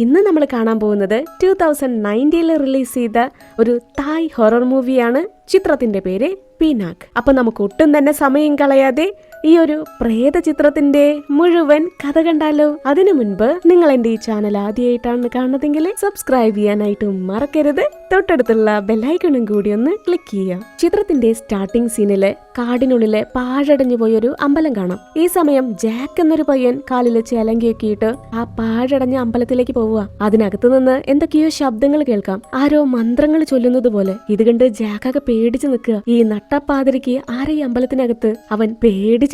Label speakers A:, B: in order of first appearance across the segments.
A: ഇന്ന് നമ്മൾ കാണാൻ പോകുന്നത് 2019 റിലീസ് ചെയ്ത ഒരു തായ് ഹൊറർ മൂവിയാണ്. ചിത്രത്തിന്റെ പേര് പീനാക്. അപ്പൊ നമുക്ക് ഒട്ടും തന്നെ സമയം കളയാതെ ഈ ഒരു പ്രേത ചിത്രത്തിന്റെ മുഴുവൻ കഥ കണ്ടാലോ? അതിനു മുൻപ് നിങ്ങൾ എന്റെ ഈ ചാനൽ ആദ്യമായിട്ടാണ് കാണുന്നതെങ്കിൽ സബ്സ്ക്രൈബ് ചെയ്യാനായിട്ട് മറക്കരുത്. തൊട്ടടുത്തുള്ള ബെല്ലൈക്കണും കൂടി ഒന്ന് ക്ലിക്ക് ചെയ്യാം. ചിത്രത്തിന്റെ സ്റ്റാർട്ടിംഗ് സീനില് കാടിനുള്ളിലെ പാഴടഞ്ഞു പോയൊരു അമ്പലം കാണാം. ഈ സമയം ജാക്ക് എന്നൊരു പയ്യൻ കാലില് ചേലങ്കിയൊക്കെയിട്ട് ആ പാഴടഞ്ഞ അമ്പലത്തിലേക്ക് പോവുക. അതിനകത്തു നിന്ന് എന്തൊക്കെയോ ശബ്ദങ്ങൾ കേൾക്കാം, ആരോ മന്ത്രങ്ങൾ ചൊല്ലുന്നത് പോലെ. ഇത് കണ്ട് ജാക്കൊക്കെ പേടിച്ചു നിൽക്കുക. ഈ നട്ടപ്പാതിരിക്ക് ആരെ ഈ അമ്പലത്തിനകത്ത്? അവൻ പേടിച്ച്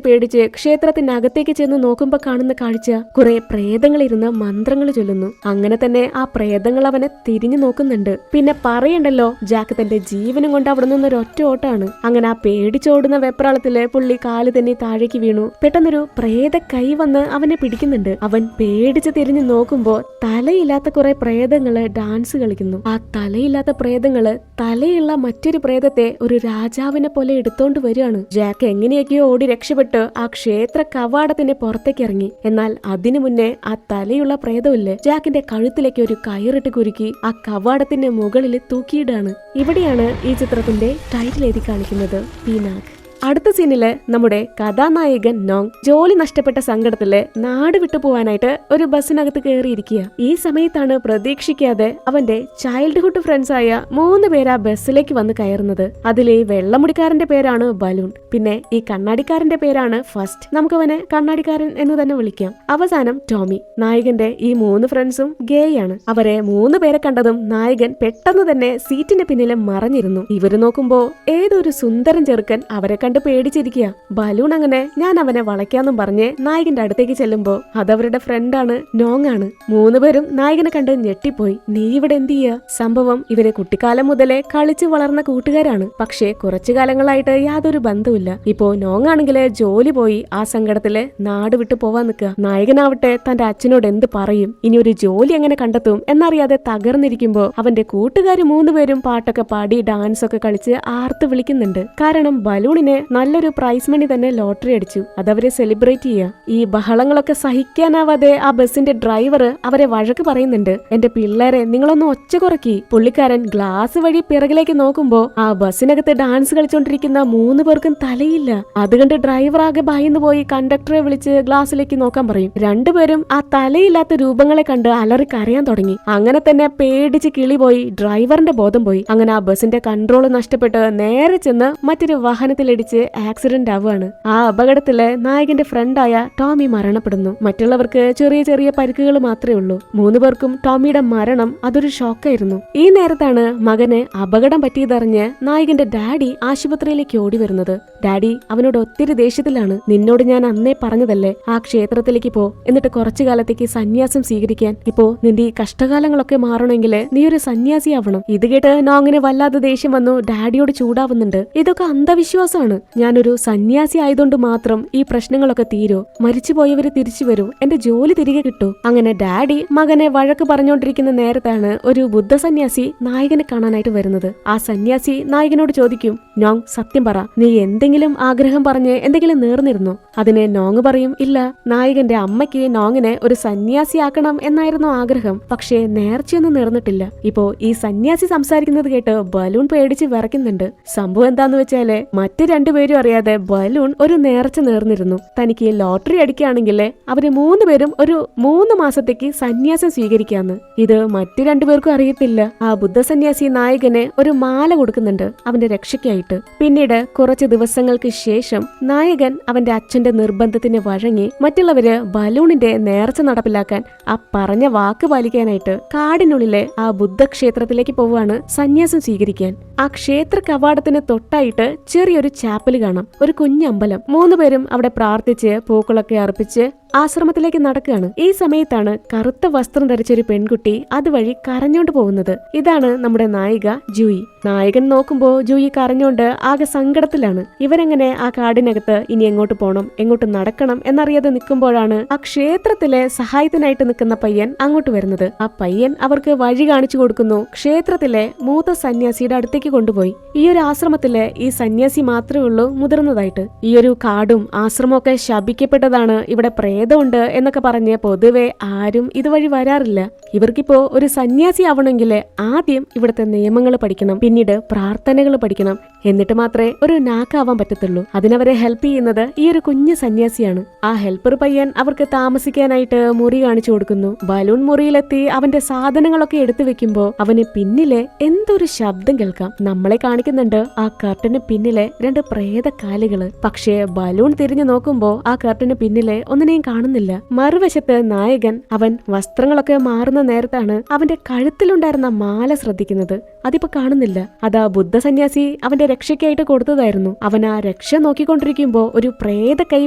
A: ക്ഷേത്രത്തിനകത്തേക്ക് ചെന്ന് നോക്കുമ്പോ കാണുന്ന കാഴ്ച കുറെ പ്രേതങ്ങളിരുന്ന് മന്ത്രങ്ങൾ ചൊല്ലുന്നു. അങ്ങനെ തന്നെ ആ പ്രേതങ്ങൾ അവനെ തിരിഞ്ഞു നോക്കുന്നുണ്ട്. പിന്നെ പറയണ്ടല്ലോ, ജാക്ക് തന്റെ ജീവനും കൊണ്ട് അവിടെ നിന്നൊരു ഒറ്റ ഓട്ടാണ്. അങ്ങനെ ആ പേടിച്ചോടുന്ന വെപ്രാളത്തില് പുള്ളി കാല് തന്നെ താഴേക്ക് വീണു. പെട്ടെന്നൊരു പ്രേത കൈ വന്ന് അവനെ പിടിക്കുന്നുണ്ട്. അവൻ പേടിച്ച് തിരിഞ്ഞു നോക്കുമ്പോ തലയില്ലാത്ത കുറെ പ്രേതങ്ങള് ഡാൻസ് കളിക്കുന്നു. ആ തലയില്ലാത്ത പ്രേതങ്ങള് തലയുള്ള മറ്റൊരു പ്രേതത്തെ ഒരു രാജാവിനെ പോലെ എടുത്തോണ്ട് വരികയാണ്. ജാക്ക് എങ്ങനെയൊക്കെയോ ഓടി രക്ഷപ്പെട്ടു ആ ക്ഷേത്ര കവാടത്തിന് പുറത്തേക്ക് ഇറങ്ങി. എന്നാൽ അതിനു മുന്നേ ആ തലയുള്ള പ്രേതമില്ലേ, ജാക്കിന്റെ കഴുത്തിലേക്ക് ഒരു കയറിട്ട് കുരുക്കി ആ കവാടത്തിന്റെ മുകളിൽ തൂക്കിയിടാണ്. ഇവിടെയാണ് ഈ ചിത്രത്തിന്റെ ടൈറ്റിൽ എഴുതി കാണിക്കുന്നത്, പീനാക്. അടുത്ത സീനില് നമ്മുടെ കഥാനായകൻ നോങ് ജോലി നഷ്ടപ്പെട്ട സങ്കടത്തില് നാട് വിട്ടു പോവാനായിട്ട് ഒരു ബസ്സിനകത്ത് കയറിയിരിക്കുക. ഈ സമയത്താണ് പ്രതീക്ഷിക്കാതെ അവന്റെ ചൈൽഡ്ഹുഡ് ഫ്രണ്ട്സ് ആയ 3 പേര് ആ ബസ്സിലേക്ക് വന്ന് കയറുന്നത്. അതിലെ വെള്ളമുടിക്കാരന്റെ പേരാണ് ബലൂൺ. പിന്നെ ഈ കണ്ണാടിക്കാരന്റെ പേരാണ് ഫസ്റ്റ്. നമുക്കവനെ കണ്ണാടിക്കാരൻ എന്ന് തന്നെ വിളിക്കാം. അവസാനം ടോമി. നായകന്റെ ഈ 3 ഫ്രണ്ട്സും ഗേയാണ്. അവരെ 3 പേരെ കണ്ടതും നായകൻ പെട്ടെന്ന് തന്നെ സീറ്റിന്റെ പിന്നിലെ മറഞ്ഞിരുന്നു. ഇവര് നോക്കുമ്പോ ഏതൊരു സുന്ദരൻ ചെറുക്കൻ അവരെ പേടിച്ചിരിക്കുക. ബലൂൺ അങ്ങനെ ഞാൻ അവനെ വളയ്ക്കാന്നും പറഞ്ഞ് നായകന്റെ അടുത്തേക്ക് ചെല്ലുമ്പോ അതവരുടെ ഫ്രണ്ടാണ്, നോങ് ആണ്. 3 പേരും നായകനെ കണ്ട് ഞെട്ടിപ്പോയി. നീ ഇവിടെ എന്ത് ചെയ്യാ? സംഭവം ഇവരെ കുട്ടിക്കാലം മുതലേ കളിച്ചു വളർന്ന കൂട്ടുകാരാണ്. പക്ഷേ കുറച്ചു കാലങ്ങളായിട്ട് യാതൊരു ബന്ധമില്ല. ഇപ്പോ നോങ് ആണെങ്കില് ജോലി പോയി ആ സങ്കടത്തില് നാട് വിട്ടു പോവാൻ നിൽക്കുക. നായകനാവട്ടെ തന്റെ അച്ഛനോട് എന്ത് പറയും? ഇനി ഒരു ജോലി എങ്ങനെ കണ്ടെത്തും എന്നറിയാതെ തകർന്നിരിക്കുമ്പോ അവന്റെ കൂട്ടുകാര് 3 പേരും പാട്ടൊക്കെ പാടി ഡാൻസ് ഒക്കെ കളിച്ച് ആർത്ത് വിളിക്കുന്നുണ്ട്. കാരണം ബലൂണിനെ നല്ലൊരു പ്രൈസ് മണി തന്നെ ലോട്ടറി അടിച്ചു. അതവരെ സെലിബ്രേറ്റ് ചെയ്യുക. ഈ ബഹളങ്ങളൊക്കെ സഹിക്കാനാവാതെ ആ ബസിന്റെ ഡ്രൈവർ അവരെ വഴക്ക് പറയുന്നുണ്ട്. എന്റെ പിള്ളേരെ നിങ്ങളൊന്ന് ഒച്ച കുറക്കി. പുള്ളിക്കാരൻ ഗ്ലാസ് വഴി പിറകിലേക്ക് നോക്കുമ്പോ ആ ബസ്സിനകത്ത് ഡാൻസ് കളിച്ചോണ്ടിരിക്കുന്ന 3 പേർക്കും തലയില്ല. അതുകൊണ്ട് ഡ്രൈവർ ആകെ ഭയന്നു പോയി കണ്ടക്ടറെ വിളിച്ച് ഗ്ലാസ്സിലേക്ക് നോക്കാൻ പറയും. 2 പേരും ആ തലയില്ലാത്ത രൂപങ്ങളെ കണ്ട് അലറി കരയാൻ തുടങ്ങി. അങ്ങനെ തന്നെ പേടിച്ച് കിളി പോയി. ഡ്രൈവറിന്റെ ബോധം പോയി. അങ്ങനെ ആ ബസിന്റെ കൺട്രോൾ നഷ്ടപ്പെട്ട് നേരെ ചെന്ന് മറ്റൊരു വാഹനത്തിലിടിച്ച് ആക്സിഡന്റ് ആവുകയാണ്. ആ അപകടത്തില് നായകന്റെ ഫ്രണ്ടായ ടോമി മരണപ്പെടുന്നു. മറ്റുള്ളവർക്ക് ചെറിയ ചെറിയ പരിക്കുകൾ മാത്രമേ ഉള്ളൂ. 3 പേർക്കും ടോമിയുടെ മരണം അതൊരു ഷോക്കായിരുന്നു. ഈ നേരത്താണ് മകന് അപകടം പറ്റിയതറിഞ്ഞ് നായകന്റെ ഡാഡി ആശുപത്രിയിലേക്ക് ഓടി വരുന്നത്. ഡാഡി അവനോട് ഒത്തിരി ദേഷ്യത്തിലാണ്. നിന്നോട് ഞാൻ അന്നേ പറഞ്ഞതല്ലേ ആ ക്ഷേത്രത്തിലേക്ക് പോ, എന്നിട്ട് കുറച്ചു കാലത്തേക്ക് സന്യാസം സ്വീകരിക്കാൻ. ഇപ്പോ നിന്റെ ഈ കഷ്ടകാലങ്ങളൊക്കെ മാറണമെങ്കിൽ നീ ഒരു സന്യാസിയാവണം. ഇത് കേട്ട് നോങ്ങിന് വല്ലാതെ ദേഷ്യം വന്നു. ഡാഡിയോട് ചൂടാവുന്നുണ്ട്. ഇതൊക്കെ അന്ധവിശ്വാസമാണ്. ഞാനൊരു സന്യാസി ആയതുകൊണ്ട് മാത്രം ഈ പ്രശ്നങ്ങളൊക്കെ തീരോ? മരിച്ചുപോയവര് തിരിച്ചു വരൂ, എന്റെ ജോലി തിരികെ കിട്ടൂ. അങ്ങനെ ഡാഡി മകനെ വഴക്ക് പറഞ്ഞുകൊണ്ടിരിക്കുന്ന നേരത്താണ് ഒരു ബുദ്ധ സന്യാസി നായകനെ കാണാനായിട്ട് വരുന്നത്. ആ സന്യാസി നായകനോട് ചോദിക്കും, നോങ് സത്യം പറ, നീ എന്തെങ്കിലും ആഗ്രഹം പറഞ്ഞ് എന്തെങ്കിലും നേർന്നിരുന്നോ? അതിന് നോങ് പറയും, ഇല്ല, നായകന്റെ അമ്മയ്ക്ക് നോങ്ങിനെ ഒരു സന്യാസിയാക്കണം എന്നായിരുന്നു ആഗ്രഹം. പക്ഷേ നേർച്ചയൊന്നും നേർന്നിട്ടില്ല. ഇപ്പോ ഈ സന്യാസി സംസാരിക്കുന്നത് കേട്ട് ബലൂൺ പേടിച്ച് വിറയ്ക്കുന്നുണ്ട്. സംഭവം എന്താന്ന് വെച്ചാല് മറ്റ് 2 പേരും അറിയാതെ ബലൂൺ ഒരു നേർച്ച നേർന്നിരുന്നു. തനിക്ക് ലോട്ടറി അടിക്കുകയാണെങ്കിൽ അവര് 3 പേരും ഒരു 3 മാസത്തേക്ക് സന്യാസം സ്വീകരിക്കാന്ന്. ഇത് മറ്റു 2 പേർക്കും അറിയത്തില്ല. ആ ബുദ്ധ സന്യാസി നായകന് ഒരു മാല കൊടുക്കുന്നുണ്ട് അവന്റെ രക്ഷയ്ക്കായിട്ട്. പിന്നീട് കുറച്ച് ദിവസങ്ങൾക്ക് ശേഷം നായകൻ അവന്റെ അച്ഛന്റെ നിർബന്ധത്തിന് വഴങ്ങി മറ്റുള്ളവര് ബലൂണിന്റെ നേർച്ച നടപ്പിലാക്കാൻ ആ പറഞ്ഞ വാക്ക് പാലിക്കാനായിട്ട് കാടിനുള്ളിലെ ആ ബുദ്ധക്ഷേത്രത്തിലേക്ക് പോവാണ് സന്യാസം സ്വീകരിക്കാൻ. ആ ക്ഷേത്ര കവാടത്തിന് തൊട്ടായിട്ട് ചെറിയൊരു ചാപ്പൽ കാണാം, ഒരു കുഞ്ഞമ്പലം. 3 പേരും അവിടെ പ്രാർത്ഥിച്ച് പൂക്കളൊക്കെ അർപ്പിച്ച് ആശ്രമത്തിലേക്ക് നടക്കുകയാണ്. ഈ സമയത്താണ് കറുത്ത വസ്ത്രം ധരിച്ചൊരു പെൺകുട്ടി അതുവഴി കരഞ്ഞോണ്ട് പോകുന്നത്. ഇതാണ് നമ്മുടെ നായിക ജൂയി. നായകൻ നോക്കുമ്പോ ജൂയി കരഞ്ഞോണ്ട് ആകെ സങ്കടത്തിലാണ്. ഇവരെങ്ങനെ ആ കാടിനകത്ത് ഇനി എങ്ങോട്ട് പോണം, എങ്ങോട്ട് നടക്കണം എന്നറിയാതെ നിൽക്കുമ്പോഴാണ് ആ ക്ഷേത്രത്തിലെ സഹായത്തിനായിട്ട് നിൽക്കുന്ന പയ്യൻ അങ്ങോട്ട് വരുന്നത്. ആ പയ്യൻ അവർക്ക് വഴി കാണിച്ചു കൊടുക്കുന്നു. ക്ഷേത്രത്തിലെ മൂത്ത സന്യാസിയുടെ അടുത്തേക്ക് കൊണ്ടുപോയി. ഈ ഒരു ആശ്രമത്തിലെ ഈ സന്യാസി മാത്രമേ ഉള്ളൂ മുതിർന്നതായിട്ട്. ഈ ഒരു കാടും ആശ്രമമൊക്കെ ശപിക്കപ്പെട്ടതാണ്. ഇവിടെ പ്രേതമുണ്ട് എന്നൊക്കെ പറഞ്ഞ് പൊതുവെ ആരും ഇതുവഴി വരാറില്ല. ഇവർക്കിപ്പോ ഒരു സന്യാസി ആവണമെങ്കിൽ ആദ്യം ഇവിടുത്തെ നിയമങ്ങൾ പഠിക്കണം, പിന്നീട് പ്രാർത്ഥനകൾ പഠിക്കണം, എന്നിട്ട് മാത്രമേ ഒരു നാക്കാവാൻ പറ്റത്തുള്ളൂ. അതിനവരെ ഹെൽപ്പ് ചെയ്യുന്നത് ഈ ഒരു കുഞ്ഞു സന്യാസിയാണ്. ആ ഹെൽപ്പർ പയ്യൻ അവർക്ക് താമസിക്കാനായിട്ട് മുറി കാണിച്ചു കൊടുക്കുന്നു. ബലൂൺ മുറിയിലെത്തി അവന്റെ സാധനങ്ങളൊക്കെ എടുത്തു വെക്കുമ്പോ അവന് പിന്നിലെ എന്തൊരു ശബ്ദം കേൾക്കാം. നമ്മളെ കാണിക്കുന്നുണ്ട് ആ കർട്ടന് പിന്നിലെ 2 പ്രേതക്കാലുകള്. പക്ഷേ ബലൂൺ തിരിഞ്ഞു നോക്കുമ്പോ ആ കർട്ടന് പിന്നിലെ ഒന്നിനെയും കാണുന്നില്ല. മറുവശത്ത് നായകൻ അവൻ വസ്ത്രങ്ങളൊക്കെ മാറുന്ന നേരത്താണ് അവന്റെ കഴുത്തിലുണ്ടായിരുന്ന മാല ശ്രദ്ധിക്കുന്നത്. അതിപ്പോ കാണുന്നില്ല. അതാ ബുദ്ധ സന്യാസി അവന്റെ രക്ഷയ്ക്കായിട്ട് കൊടുത്തതായിരുന്നു. അവൻ ആ രക്ഷ നോക്കിക്കൊണ്ടിരിക്കുമ്പോ ഒരു പ്രേത കൈ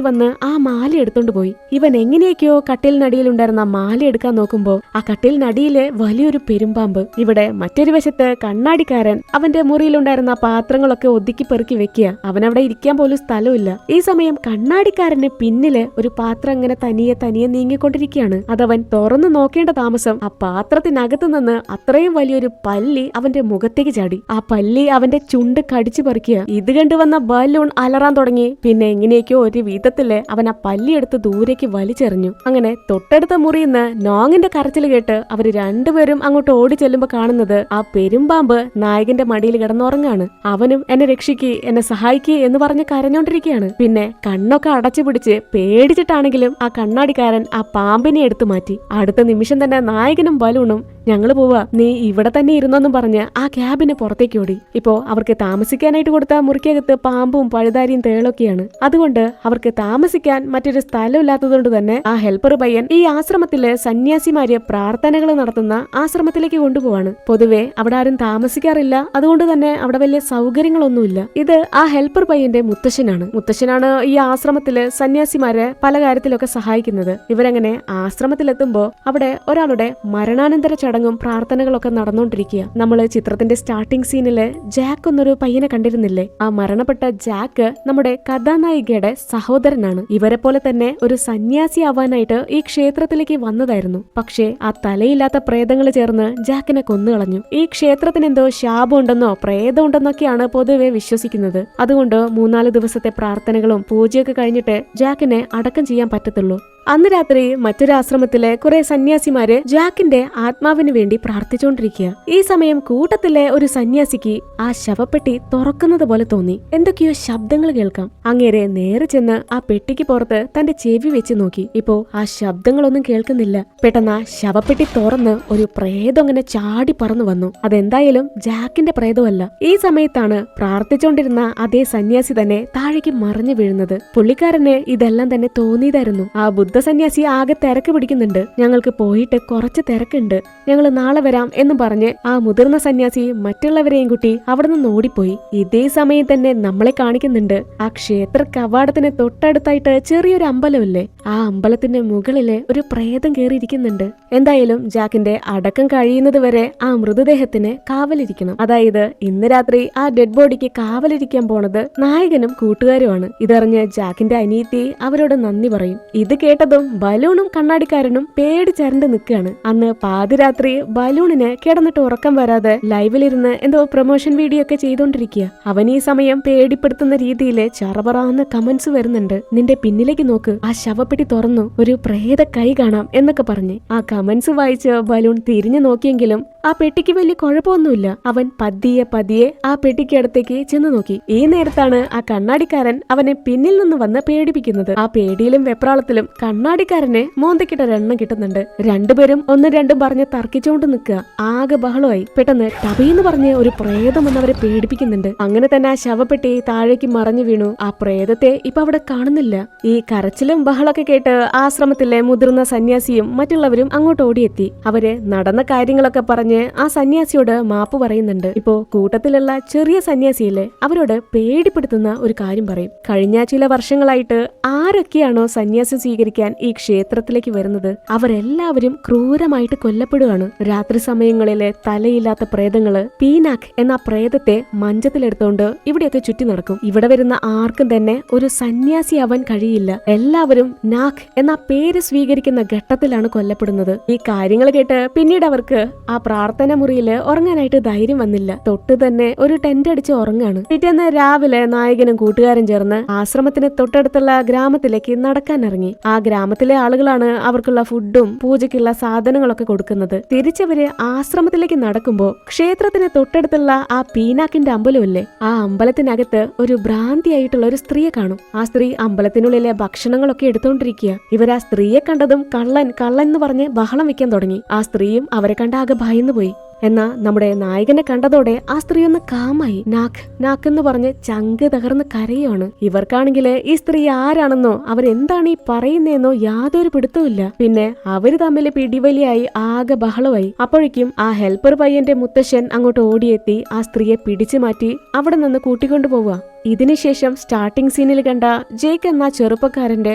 A: വന്ന് ആ മാല എടുത്തോണ്ട് പോയി. ഇവൻ എങ്ങനെയൊക്കെയോ കട്ടിലിനടിയിലുണ്ടായിരുന്ന മാല എടുക്കാൻ നോക്കുമ്പോ ആ കട്ടിലിനടിയിലെ വലിയൊരു പെരുമ്പാമ്പ്. ഇവിടെ മറ്റൊരു വശത്ത് കണ്ണാടിക്കാരൻ അവന്റെ മുറിയിലുണ്ടായിരുന്ന പാത്രങ്ങളൊക്കെ ഒതുക്കി പെറുക്കി വെക്കുക. അവനവിടെ ഇരിക്കാൻ പോലും സ്ഥലമില്ല. ഈ സമയം കണ്ണാടിക്കാരന് പിന്നില് ഒരു പാത്രം ഇങ്ങനെ തനിയെ നീങ്ങിക്കൊണ്ടിരിക്കുകയാണ്. അതവൻ തുറന്നു നോക്കേണ്ട താമസം ആ പാത്രത്തിനകത്ത് നിന്ന് അത്രയും വലിയൊരു പല്ലി അവന്റെ മുഖത്തേക്ക് ചാടി. ആ പല്ലി അവന്റെ ചുണ്ട് കടിച്ചു പറിക്കുക. ഇത് കണ്ടുവന്ന ബലൂൺ അലറാൻ തുടങ്ങി. പിന്നെ എങ്ങനെയൊക്കെയോ ഒരു വിധത്തില് അവൻ ആ പല്ലി എടുത്ത് ദൂരേക്ക് വലിച്ചെറിഞ്ഞു. അങ്ങനെ തൊട്ടടുത്ത മുറിയിൽ നിന്ന് നോങ്ങിന്റെ കരച്ചിൽ കേട്ട് അവര് രണ്ടുപേരും അങ്ങോട്ട് ഓടി ചെല്ലുമ്പോ കാണുന്നത് ആ പെരുമ്പാമ്പ് നായകന്റെ മടിയിൽ കിടന്നുറങ്ങാണ്. അവനും എന്നെ രക്ഷിക്ക്, എന്നെ സഹായിക്ക് എന്ന് പറഞ്ഞ് കരഞ്ഞോണ്ടിരിക്കുകയാണ്. പിന്നെ കണ്ണൊക്കെ അടച്ചു പിടിച്ച് പേടിച്ചിട്ടാണെങ്കിലും ആ കണ്ണാടിക്കാരൻ ആ പാമ്പിനെ എടുത്തു മാറ്റി. അടുത്ത നിമിഷം തന്നെ നായകനും ബലൂണും ഞങ്ങള് പോവാ, നീ ഇവിടെ തന്നെ ഇരുന്നോന്നും പറഞ്ഞ് ആ ക്യാബിന് പുറത്തേക്ക് ഓടി. ഇപ്പോ അവർക്ക് താമസിക്കാനായിട്ട് കൊടുത്ത മുറിക്കകത്ത് പാമ്പും പഴുതാരിയും തേളൊക്കെയാണ്. അതുകൊണ്ട് അവർക്ക് താമസിക്കാൻ മറ്റൊരു സ്ഥലമില്ലാത്തതുകൊണ്ട് തന്നെ ആ ഹെൽപ്പർ പയ്യൻ ഈ ആശ്രമത്തില് സന്യാസിമാര് പ്രാർത്ഥനകൾ നടത്തുന്ന ആശ്രമത്തിലേക്ക് കൊണ്ടുപോവാണ്. പൊതുവെ അവിടെ ആരും താമസിക്കാറില്ല, അതുകൊണ്ട് തന്നെ അവിടെ വലിയ സൗകര്യങ്ങളൊന്നുമില്ല. ഇത് ആ ഹെൽപ്പർ പയ്യന്റെ മുത്തശ്ശനാണ് ഈ ആശ്രമത്തില് സന്യാസിമാരെ പല കാര്യത്തിലൊക്കെ സഹായിക്കുന്നത്. ഇവരങ്ങനെ ആശ്രമത്തിലെത്തുമ്പോ അവിടെ ഒരാളുടെ മരണാനന്തര ചടങ്ങും പ്രാർത്ഥനകളൊക്കെ നടന്നുകൊണ്ടിരിക്കുക. നമ്മള് ചിത്രത്തിന്റെ സ്റ്റാർട്ടിംഗ് സീനില് ജാക്ക് എന്നൊരു പയ്യനെ കണ്ടിരുന്നില്ലേ? ആ മരണപ്പെട്ട ജാക്ക് നമ്മുടെ കഥാനായികയുടെ സഹോദരനാണ്. ഇവരെ പോലെ തന്നെ ഒരു സന്യാസി ആവാനായിട്ട് ഈ ക്ഷേത്രത്തിലേക്ക് വന്നതായിരുന്നു. പക്ഷേ ആ തലയില്ലാത്ത പ്രേതങ്ങൾ ചേർന്ന് ജാക്കിനെ കൊന്നുകളഞ്ഞു. ഈ ക്ഷേത്രത്തിന് എന്തോ ശാപമുണ്ടെന്നോ പ്രേതമുണ്ടെന്നൊക്കെയാണ് പൊതുവെ വിശ്വസിക്കുന്നത്. അതുകൊണ്ട് 3-4 ദിവസത്തെ പ്രാർത്ഥനകളും പൂജയൊക്കെ കഴിഞ്ഞിട്ട് ജാക്കിനെ അടക്കം ചെയ്യാൻ പറ്റത്തുള്ളൂ. അന്ന് രാത്രി മറ്റൊരു ആശ്രമത്തിലെ കുറെ സന്യാസിമാര് ജാക്കിന്റെ ആത്മാവിന് വേണ്ടി പ്രാർത്ഥിച്ചുകൊണ്ടിരിക്കുക. ഈ സമയം കൂട്ടത്തിലെ ഒരു സന്യാസിക്ക് ആ ശവപ്പെട്ടി തുറക്കുന്നത് പോലെ തോന്നി. എന്തൊക്കെയോ ശബ്ദങ്ങൾ കേൾക്കാം. അങ്ങേരെ നേരെ ചെന്ന് ആ പെട്ടിക്ക് പുറത്ത് തന്റെ ചെവി വെച്ച് നോക്കി. ഇപ്പോ ആ ശബ്ദങ്ങളൊന്നും കേൾക്കുന്നില്ല. പെട്ടെന്ന് ആ ശവപ്പെട്ടി തുറന്ന് ഒരു പ്രേതം അങ്ങനെ ചാടി പറന്നു വന്നു. അതെന്തായാലും ജാക്കിന്റെ പ്രേതമല്ല. ഈ സമയത്താണ് പ്രാർത്ഥിച്ചുകൊണ്ടിരുന്ന അതേ സന്യാസി തന്നെ താഴേക്ക് മറിഞ്ഞു വീഴുന്നത്. പുള്ളിക്കാരന് ഇതെല്ലാം തന്നെ തോന്നിയതായിരുന്നു. ആ ബുദ്ധ സന്യാസി ആകെ തിരക്ക് പിടിക്കുന്നുണ്ട്. ഞങ്ങൾക്ക് പോയിട്ട് കുറച്ച് തിരക്കുണ്ട്, ഞങ്ങൾ നാളെ വരാം എന്ന് പറഞ്ഞ് ആ മുതിർന്ന സന്യാസി മറ്റുള്ളവരെയും കൂട്ടി അവിടെ നിന്ന് ഓടിപ്പോയി. ഇതേ സമയം തന്നെ നമ്മളെ കാണിക്കുന്നുണ്ട് ആ ക്ഷേത്ര കവാടത്തിന് തൊട്ടടുത്തായിട്ട് ചെറിയൊരു അമ്പലമില്ലേ? ആ അമ്പലത്തിന്റെ മുകളില് ഒരു പ്രേതം കയറിയിരിക്കുന്നുണ്ട്. എന്തായാലും ജാക്കിന്റെ അടക്കം കഴിയുന്നത് വരെ ആ മൃതദേഹത്തിന് കാവലിരിക്കണം. അതായത് ഇന്ന് രാത്രി ആ ഡെഡ് ബോഡിക്ക് കാവലിരിക്കാൻ പോണത് നായകനും കൂട്ടുകാരുമാണ്. ഇതറിഞ്ഞ് ജാക്കിന്റെ അനിയത്തി അവരോട് നന്ദി പറയും. ഇത് കേട്ടതും ബലൂണും കണ്ണാടിക്കാരനും പേടിച്ചരണ്ട് നിൽക്കുകയാണ്. അന്ന് പാതിരാത്രി ബലൂണിന് കിടന്നിട്ട് ഉറക്കം വരാതെ ലൈവിലിരുന്ന് എന്തോ പ്രൊമോഷൻ വീഡിയോ ഒക്കെ ചെയ്തോണ്ടിരിക്കുക. അവൻ ഈ സമയം പേടിപ്പെടുത്തുന്ന രീതിയിൽ ചറപറാന്ന് കമന്റ്സ് വരുന്നുണ്ട്. നിന്റെ പിന്നിലേക്ക് നോക്ക്, ആ ശവപ്പെട്ടി തുറന്നു, ഒരു പ്രേത കൈ കാണാം എന്നൊക്കെ പറഞ്ഞ്. ആ കമന്റ്സ് വായിച്ച് ബലൂൺ തിരിഞ്ഞു നോക്കിയെങ്കിലും ആ പെട്ടിക്ക് വലിയ കുഴപ്പമൊന്നുമില്ല. അവൻ പതിയെ ആ പെട്ടിക്ക് അടുത്തേക്ക് ചെന്ന് നോക്കി. ഈ നേരത്താണ് ആ കണ്ണാടിക്കാരൻ അവനെ പിന്നിൽ നിന്ന് വന്ന് പേടിപ്പിക്കുന്നത്. ആ പേടിയിലും വെപ്രാളത്തിലും കണ്ണാടിക്കാരനെ മോന്തക്കിട്ടൊരെണ്ണം കിട്ടുന്നുണ്ട്. രണ്ടുപേരും 1-2 പറഞ്ഞ് തർക്കിച്ചുകൊണ്ട് നിൽക്കുക. ആകെ ബഹളമായി. പെട്ടെന്ന് ടബീന്ന് പറഞ്ഞ് ഒരു പ്രേതം വന്നവരെ പേടിപ്പിക്കുന്നുണ്ട്. അങ്ങനെ തന്നെ ആ ശവപ്പെട്ടി താഴേക്ക് മറഞ്ഞു വീണു. ആ പ്രേതത്തെ ഇപ്പൊ അവിടെ കാണുന്നില്ല. ഈ കരച്ചിലും ബഹളൊക്കെ കേട്ട് ആശ്രമത്തിലെ മുതിർന്ന സന്യാസിയും മറ്റുള്ളവരും അങ്ങോട്ട് ഓടിയെത്തി. അവര് നടന്ന കാര്യങ്ങളൊക്കെ പറഞ്ഞ് ആ സന്യാസിയോട് മാപ്പ് പറയുന്നുണ്ട്. ഇപ്പോ കൂട്ടത്തിലുള്ള ചെറിയ സന്യാസിയിലെ അവരോട് പേടിപ്പെടുത്തുന്ന ഒരു കാര്യം പറയും. കഴിഞ്ഞ ചില വർഷങ്ങളായിട്ട് ആരൊക്കെയാണോ സന്യാസം സ്വീകരിക്കാൻ ഈ ക്ഷേത്രത്തിലേക്ക് വരുന്നത് അവരെല്ലാവരും ക്രൂരമായിട്ട് കൊല്ലപ്പെടുകയാണ്. രാത്രി സമയങ്ങളിലെ തലയില്ലാത്ത പ്രേതങ്ങള് പീനാക്ക് എന്ന പ്രേതത്തെ മഞ്ചത്തിലെടുത്തോണ്ട് ഇവിടെയൊക്കെ ചുറ്റി നടക്കും. ഇവിടെ വരുന്ന ആർക്കും തന്നെ ഒരു സന്യാസിയാവാൻ കഴിയില്ല. എല്ലാവരും നാക്ക് എന്ന പേര് സ്വീകരിക്കുന്ന ഘട്ടത്തിലാണ് കൊല്ലപ്പെടുന്നത്. ഈ കാര്യങ്ങൾ കേട്ട് പിന്നീട് അവർക്ക് ആ പ്രാർത്ഥന മുറിയില് ഉറങ്ങാനായിട്ട് ധൈര്യം വന്നില്ല. തൊട്ട് തന്നെ ഒരു ടെന്റ് അടിച്ച് ഉറങ്ങാണ്. പിറ്റേന്ന് രാവിലെ നായകനും കൂട്ടുകാരും ചേർന്ന് ആശ്രമത്തിന് തൊട്ടടുത്തുള്ള ഗ്രാമത്തിലേക്ക് നടക്കാൻ ഇറങ്ങി. ആ ഗ്രാമത്തിലെ ആളുകളാണ് അവർക്കുള്ള ഫുഡും പൂജയ്ക്കുള്ള സാധനങ്ങളൊക്കെ കൊടുക്കുന്നത്. തിരിച്ചവര് ആശ്രമത്തിലേക്ക് നടക്കുമ്പോ ക്ഷേത്രത്തിന് തൊട്ടടുത്തുള്ള ആ പീനാക്കിന്റെ അമ്പലമില്ലേ, ആ അമ്പലത്തിനകത്ത് ഒരു ഭ്രാന്തിയായിട്ടുള്ള ഒരു സ്ത്രീയെ കാണും. ആ സ്ത്രീ അമ്പലത്തിനുള്ളിലെ ഭക്ഷണങ്ങളൊക്കെ എടുത്തോണ്ടിരിക്കുക. ഇവരാ സ്ത്രീയെ കണ്ടതും കള്ളൻ കള്ളൻ എന്ന് പറഞ്ഞ് ബഹളം വെക്കാൻ തുടങ്ങി. ആ സ്ത്രീയും അവരെ കണ്ട ആകെ ഭയന്നു പോയി. എന്നാ നമ്മുടെ നായകനെ കണ്ടതോടെ ആ സ്ത്രീ ഒന്ന് കാമായി. നാക്ക് നാക്ക് എന്ന് പറഞ്ഞ് ചങ്ക് തകർന്ന് കരയാണ്. ഇവർക്കാണെങ്കിൽ ഈ സ്ത്രീ ആരാണെന്നോ അവരെന്താണ് ഈ പറയുന്നതെന്നോ യാതൊരു പിടുത്തവുമില്ല. പിന്നെ അവര് തമ്മിൽ പിടിവലിയായി ആകെ ബഹളമായി. അപ്പോഴേക്കും ആ ഹെൽപ്പർ പയ്യന്റെ മുത്തശ്ശൻ അങ്ങോട്ട് ഓടിയെത്തി ആ സ്ത്രീയെ പിടിച്ചു മാറ്റി അവിടെ നിന്ന് കൂട്ടിക്കൊണ്ടു പോവുക. ഇതിനുശേഷം സ്റ്റാർട്ടിംഗ് സീനിൽ കണ്ട ജേക്ക് എന്ന ചെറുപ്പക്കാരന്റെ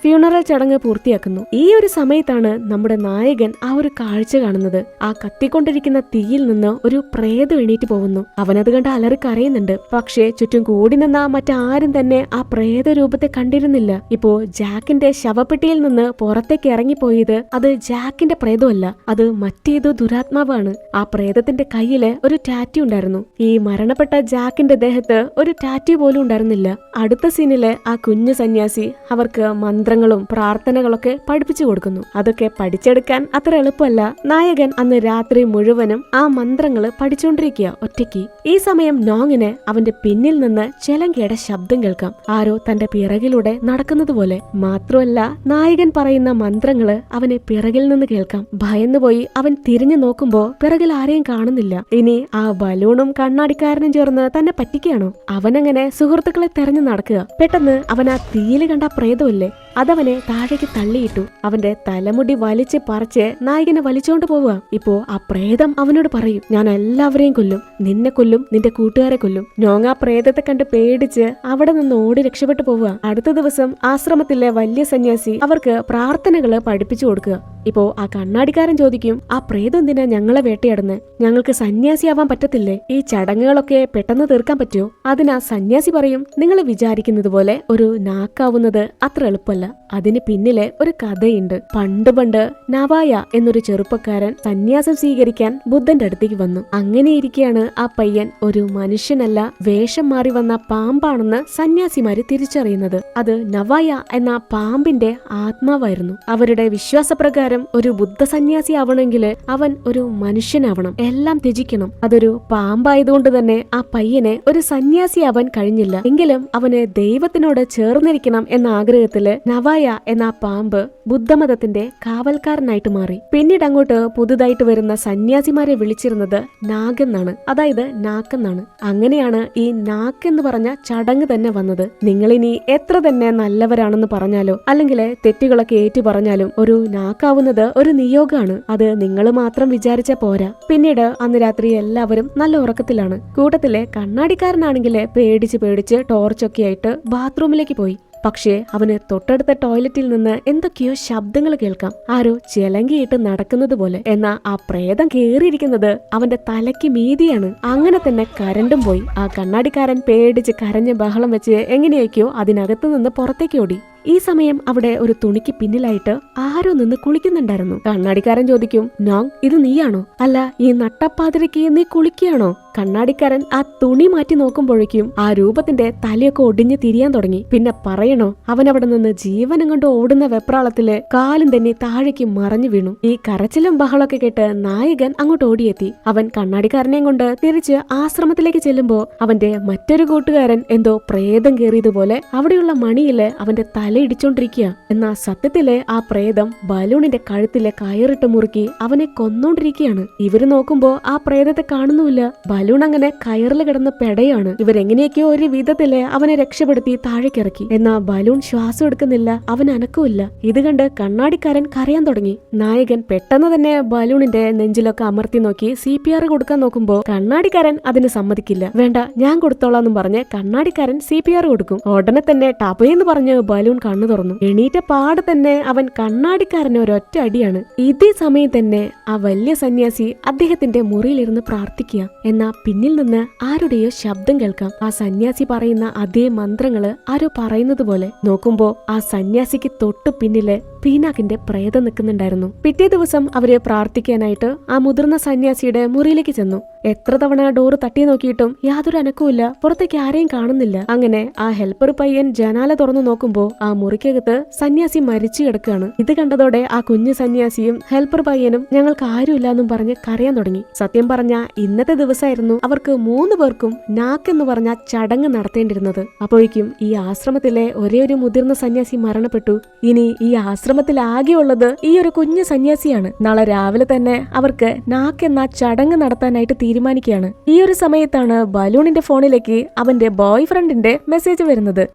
A: ഫ്യൂണറൽ ചടങ്ങ് പൂർത്തിയാക്കുന്നു. ഈ ഒരു സമയത്താണ് നമ്മുടെ നായകൻ ആ ഒരു കാഴ്ച കാണുന്നത്. ആ കത്തിക്കൊണ്ടിരിക്കുന്ന തീയിൽ നിന്ന് ഒരു പ്രേതം എണീറ്റ് പോകുന്നു. അവനത് കണ്ട് അലറി കരയുന്നുണ്ട്. പക്ഷേ ചുറ്റും കൂടി നിന്ന മറ്റാരും തന്നെ ആ പ്രേത രൂപത്തെ കണ്ടിരുന്നില്ല. ഇപ്പോ ജാക്കിന്റെ ശവപ്പെട്ടിയിൽ നിന്ന് പുറത്തേക്ക് ഇറങ്ങിപ്പോയത് അത് ജാക്കിന്റെ പ്രേതമല്ല, അത് മറ്റേതോ ദുരാത്മാവാണ്. ആ പ്രേതത്തിന്റെ കയ്യില് ഒരു ടാറ്റു ഉണ്ടായിരുന്നു. ഈ മരണപ്പെട്ട ജാക്കിന്റെ ദേഹത്ത് ഒരു ടാറ്റു പോലും ഉണ്ടായിരുന്നില്ല. അടുത്ത സീനിലെ ആ കുഞ്ഞു സന്യാസി അവർക്ക് മന്ത്രങ്ങളും പ്രാർത്ഥനകളൊക്കെ പഠിപ്പിച്ചു കൊടുക്കുന്നു. അതൊക്കെ പഠിച്ചെടുക്കാൻ അത്ര എളുപ്പമല്ല. നായകൻ അന്ന് രാത്രി മുഴുവനും ആ മന്ത്രങ്ങള് പഠിച്ചുകൊണ്ടിരിക്കുക ഒറ്റയ്ക്ക്. ഈ സമയം നോങ്ങിന് അവന്റെ പിന്നിൽ നിന്ന് ചെലങ്കയുടെ ശബ്ദം കേൾക്കാം. ആരോ തന്റെ പിറകിലൂടെ നടക്കുന്നത് പോലെ. മാത്രമല്ല നായകൻ പറയുന്ന മന്ത്രങ്ങള് അവനെ പിറകിൽ നിന്ന് കേൾക്കാം. ഭയന്നുപോയി അവൻ തിരിഞ്ഞു നോക്കുമ്പോ പിറകിൽ ആരെയും കാണുന്നില്ല. ഇനി ആ ബലൂണും കണ്ണാടിക്കാരനും ചേർന്ന് തന്നെ പറ്റിക്കുകയാണോ? അവനങ്ങനെ സുഹൃത്തുക്കളെ തെരഞ്ഞു നടക്കുക. പെട്ടെന്ന് അവൻ ആ തീയില് കണ്ട പ്രേതമില്ലേ, അതവനെ താഴേക്ക് തള്ളിയിട്ടു. അവന്റെ തലമുടി വലിച്ച് പറിച്ച് നായകനെ വലിച്ചോണ്ട് പോവുക. ഇപ്പോ ആ പ്രേതം അവനോട് പറയും, ഞാൻ എല്ലാവരെയും കൊല്ലും, നിന്നെ കൊല്ലും, നിന്റെ കൂട്ടുകാരെ കൊല്ലും. നോങ് ആ പ്രേതത്തെ കണ്ട് പേടിച്ച് അവിടെ നിന്ന് ഓടി രക്ഷപ്പെട്ടു പോവുക. അടുത്ത ദിവസം ആശ്രമത്തിലെ വലിയ സന്യാസി അവർക്ക് പ്രാർത്ഥനകള് പഠിപ്പിച്ചു കൊടുക്കുക. ഇപ്പോ ആ കണ്ണാടിക്കാരൻ ചോദിക്കും, ആ പ്രേതം എന്തിനാ ഞങ്ങളെ വേട്ടയാടുന്നത്? ഞങ്ങൾക്ക് സന്യാസിയാവാൻ പറ്റത്തില്ലേ? ഈ ചടങ്ങുകളൊക്കെ പെട്ടെന്ന് തീർക്കാൻ പറ്റുമോ? അതിനാ സന്യാസി പറയും, നിങ്ങൾ വിചാരിക്കുന്നത് പോലെ ഒരു നാക്കാവുന്നത് അത്ര എളുപ്പമല്ല. അതിന് പിന്നിലെ ഒരു കഥയുണ്ട്. പണ്ട് നവായ എന്നൊരു ചെറുപ്പക്കാരൻ സന്യാസം സ്വീകരിക്കാൻ ബുദ്ധന്റെ അടുത്തേക്ക് വന്നു. അങ്ങനെയിരിക്കെയാണ് ആ പയ്യൻ ഒരു മനുഷ്യനല്ല, വേഷം മാറി വന്ന പാമ്പാണെന്ന് സന്യാസിമാര് തിരിച്ചറിയുന്നത്. അത് നവായ എന്ന പാമ്പിന്റെ ആത്മാവായിരുന്നു. അവരുടെ വിശ്വാസപ്രകാരം ഒരു ബുദ്ധ സന്യാസി ആവണമെങ്കിൽ അവൻ ഒരു മനുഷ്യനാവണം, എല്ലാം ത്യജിക്കണം. അതൊരു പാമ്പായതുകൊണ്ട് തന്നെ ആ പയ്യനെ ഒരു സന്യാസിയാവാൻ കഴിഞ്ഞില്ല. എങ്കിലും അവന് ദൈവത്തിനോട് ചേർന്നിരിക്കണം എന്ന ആഗ്രഹത്തില് നവായ എന്ന പാമ്പ് ബുദ്ധമതത്തിന്റെ കാവൽക്കാരനായിട്ട് മാറി. പിന്നീട് അങ്ങോട്ട് പുതുതായിട്ട് വരുന്ന സന്യാസിമാരെ വിളിച്ചിരുന്നത് നാഗെന്നാണ്, അതായത് നാക്കെന്നാണ്. അങ്ങനെയാണ് ഈ നാക്ക് എന്ന് പറഞ്ഞ ചടങ്ങ് തന്നെ വന്നത്. നിങ്ങളിനി എത്ര തന്നെ നല്ലവരാണെന്ന് പറഞ്ഞാലോ അല്ലെങ്കിൽ തെറ്റുകളൊക്കെ ഏറ്റു പറഞ്ഞാലും ഒരു നാക്കാവുന്നത് ഒരു നിയോഗമാണ്. അത് നിങ്ങൾ മാത്രം വിചാരിച്ച പോരാ. പിന്നീട് അന്ന് രാത്രി എല്ലാവരും നല്ല ഉറക്കത്തിലാണ്. കൂട്ടത്തിലെ കണ്ണാടിക്കാരനാണെങ്കിൽ പേടിച്ച് ടോർച്ചൊക്കെ ആയിട്ട് ബാത്റൂമിലേക്ക് പോയി. പക്ഷേ അവന് തൊട്ടടുത്ത ടോയ്ലറ്റിൽ നിന്ന് എന്തൊക്കെയോ ശബ്ദങ്ങൾ കേൾക്കാം, ആരോ ചിലങ്കിയിട്ട് നടക്കുന്നത് പോലെ. എന്നാ ആ പ്രേതം കേറിയിരിക്കുന്നത് അവന്റെ തലയ്ക്ക് മീതിയാണ്. അങ്ങനെ തന്നെ കരണ്ടും പോയി. ആ കണ്ണാടിക്കാരൻ പേടിച്ച് കരഞ്ഞ് ബഹളം വെച്ച് എങ്ങനെയൊക്കെയോ അതിനകത്ത് നിന്ന് പുറത്തേക്ക് ഓടി. ഈ സമയം അവിടെ ഒരു തുണിക്ക് പിന്നിലായിട്ട് ആരോ നിന്ന് കുളിക്കുന്നുണ്ടായിരുന്നു. കണ്ണാടിക്കാരൻ ചോദിക്കും, നോങ് ഇത് നീയാണോ? അല്ല, ഈ നട്ടപ്പാതിരയ്ക്ക് നീ കുളിക്കുകയാണോ? കണ്ണാടിക്കാരൻ ആ തുണി മാറ്റി നോക്കുമ്പോഴേക്കും ആ രൂപത്തിന്റെ തലയൊക്കെ ഒടിഞ്ഞ് തിരിയാൻ തുടങ്ങി. പിന്നെ പറയണോ, അവൻ അവിടെ നിന്ന് ജീവനം കൊണ്ട് ഓടുന്ന വെപ്രാളത്തില് കാലും തന്നെ താഴേക്ക് മറഞ്ഞു വീണു. ഈ കരച്ചിലും ബഹളമൊക്കെ കേട്ട് നായകൻ അങ്ങോട്ട് ഓടിയെത്തി. അവൻ കണ്ണാടിക്കാരനെയും കൊണ്ട് തിരിച്ച് ആശ്രമത്തിലേക്ക് ചെല്ലുമ്പോ അവന്റെ മറ്റൊരു കൂട്ടുകാരൻ എന്തോ പ്രേതം കേറിയതുപോലെ അവിടെയുള്ള മണിയില് അവന്റെ തല ഇടിച്ചോണ്ടിരിക്കുക. എന്നാ സത്യത്തിലെ ആ പ്രേതം ബലൂണിന്റെ കഴുത്തിലെ കയറിട്ട് മുറുക്കി അവനെ കൊന്നോണ്ടിരിക്കുകയാണ്. ഇവര് നോക്കുമ്പോ ആ പ്രേതത്തെ കാണുന്നുമില്ല. ബലൂൺ അങ്ങനെ കയറിൽ കിടന്ന് പെടയാണ്. ഇവരെങ്ങനെയൊക്കെയോ ഒരു വിധത്തില് അവനെ രക്ഷപ്പെടുത്തി താഴേക്കിറക്കി. എന്നാ ബലൂൺ ശ്വാസം എടുക്കുന്നില്ല, അവൻ അനക്കുമില്ല. ഇത് കണ്ട് കണ്ണാടിക്കാരൻ കരയാൻ തുടങ്ങി. നായകൻ പെട്ടെന്ന് തന്നെ ബലൂണിന്റെ നെഞ്ചിലൊക്കെ അമർത്തി നോക്കി CPR കൊടുക്കാൻ നോക്കുമ്പോ കണ്ണാടിക്കാരൻ അതിന് സമ്മതിക്കില്ല. വേണ്ട, ഞാൻ കൊടുത്തോളാന്നും പറഞ്ഞ് കണ്ണാടിക്കാരൻ CPR കൊടുക്കും. ഉടനെ തന്നെ ടപയെന്ന് പറഞ്ഞ് ബലൂൺ കണ്ണു തുറന്നു. എണീറ്റ പാട് തന്നെ അവൻ കണ്ണാടിക്കാരന് ഒരൊറ്റ അടിയാണ്. ഇതേ സമയം തന്നെ ആ വലിയ സന്യാസി അദ്ദേഹത്തിന്റെ മുറിയിലിരുന്ന് പ്രാർത്ഥിക്കുക. എന്നാ പിന്നിൽ നിന്ന് ആരുടെയോ ശബ്ദം കേൾക്കാം. ആ സന്യാസി പറയുന്ന അതേ മന്ത്രങ്ങള് ആരോ പറയുന്നത് പോലെ. നോക്കുമ്പോ ആ സന്യാസിക്ക് തൊട്ടു പിന്നില് പീനാക്കിന്റെ പ്രേതം നിൽക്കുന്നുണ്ടായിരുന്നു. പിറ്റേ ദിവസം അവര് പ്രാർത്ഥിക്കാനായിട്ട് ആ മുതിർന്ന സന്യാസിയുടെ മുറിയിലേക്ക് ചെന്നു. എത്ര തവണ ഡോറ് തട്ടി നോക്കിയിട്ടും യാതൊരു അനക്കവുമില്ല. പുറത്തേക്ക് ആരെയും കാണുന്നില്ല. അങ്ങനെ ആ ഹെൽപ്പർ പയ്യൻ ജനാല തുറന്നു നോക്കുമ്പോ ആ മുറിക്കകത്ത് സന്യാസി മരിച്ചു കിടക്കുകയാണ്. ഇത് കണ്ടതോടെ ആ കുഞ്ഞു സന്യാസിയും ഹെൽപ്പർ പയ്യനും ഞങ്ങൾക്ക് ആരുമില്ല എന്നും പറഞ്ഞ് കരയാൻ തുടങ്ങി. സത്യം പറഞ്ഞ ഇന്നത്തെ ദിവസമായിരുന്നു അവർക്ക് 3 പേർക്കും നാക്ക് എന്ന് പറഞ്ഞ ചടങ്ങ് നടത്തേണ്ടിരുന്നത്. അപ്പോഴേക്കും ഈ ആശ്രമത്തിലെ ഒരേ ഒരു മുതിർന്ന സന്യാസി മരണപ്പെട്ടു. ഇനി ഈ ആശ്രമത്തിൽ ആകെയുള്ളത് ഈ ഒരു കുഞ്ഞു സന്യാസിയാണ്. നാളെ രാവിലെ തന്നെ അവർക്ക് നാക്ക് എന്ന ചടങ്ങ് നടത്താനായിട്ട് തീരുമാനിക്കുകയാണ്. ഈ ഒരു സമയത്താണ് ബലൂണിന്റെ ഫോണിലേക്ക് അവന്റെ ബോയ് ഫ്രണ്ടിന്റെ മെസ്സേജ് വരുന്നത്.